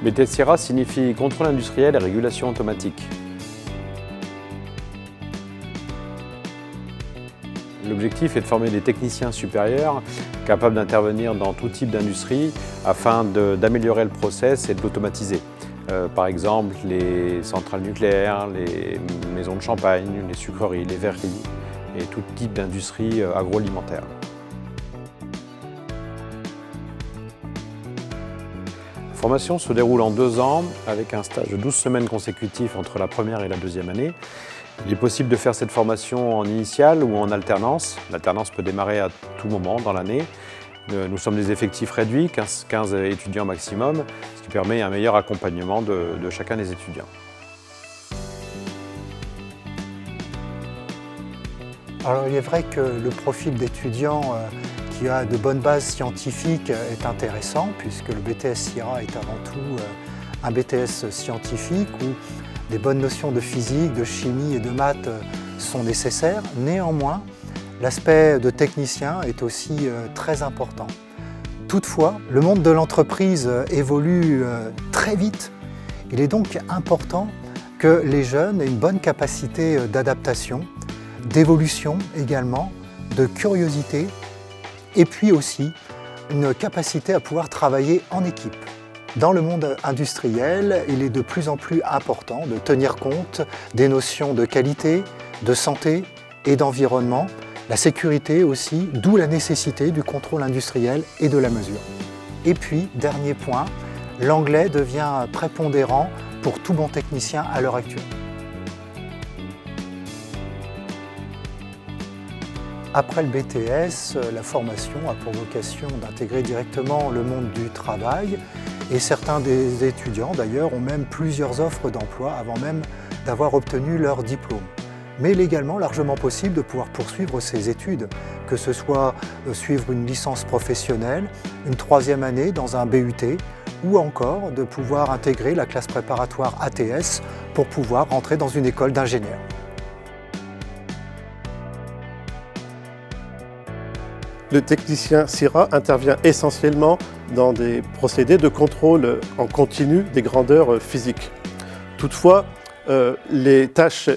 BTS SIRA signifie contrôle industriel et régulation automatique. L'objectif est de former des techniciens supérieurs capables d'intervenir dans tout type d'industrie afin d'améliorer le process et de l'automatiser. Par exemple, les centrales nucléaires, les maisons de champagne, les sucreries, les verreries et tout type d'industrie agroalimentaire. La formation se déroule en 2 ans avec un stage de 12 semaines consécutifs entre la première et la deuxième année. Il est possible de faire cette formation en initiale ou en alternance. L'alternance peut démarrer à tout moment dans l'année. Nous sommes des effectifs réduits, 15 étudiants maximum, ce qui permet un meilleur accompagnement de chacun des étudiants. Alors il est vrai que le profil d'étudiant qui a de bonnes bases scientifiques est intéressant puisque le BTS SIRA est avant tout un BTS scientifique où des bonnes notions de physique, de chimie et de maths sont nécessaires. Néanmoins, l'aspect de technicien est aussi très important. Toutefois, le monde de l'entreprise évolue très vite. Il est donc important que les jeunes aient une bonne capacité d'adaptation, d'évolution également, de curiosité et puis aussi une capacité à pouvoir travailler en équipe. Dans le monde industriel, il est de plus en plus important de tenir compte des notions de qualité, de santé et d'environnement, la sécurité aussi, d'où la nécessité du contrôle industriel et de la mesure. Et puis, dernier point, l'anglais devient prépondérant pour tout bon technicien à l'heure actuelle. Après le BTS, la formation a pour vocation d'intégrer directement le monde du travail et certains des étudiants d'ailleurs ont même plusieurs offres d'emploi avant même d'avoir obtenu leur diplôme. Mais il est également largement possible de pouvoir poursuivre ses études, que ce soit suivre une licence professionnelle, une 3e année dans un BUT ou encore de pouvoir intégrer la classe préparatoire ATS pour pouvoir rentrer dans une école d'ingénieur. Le technicien SIRA intervient essentiellement dans des procédés de contrôle en continu des grandeurs physiques. Toutefois, les tâches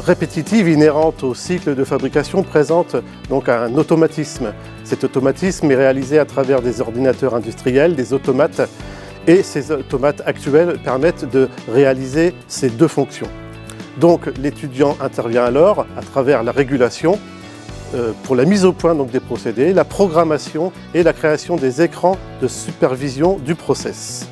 répétitives inhérentes au cycle de fabrication présentent donc un automatisme. Cet automatisme est réalisé à travers des ordinateurs industriels, des automates, et ces automates actuels permettent de réaliser ces 2 fonctions. Donc l'étudiant intervient alors à travers la régulation, pour la mise au point donc, des procédés, la programmation et la création des écrans de supervision du process.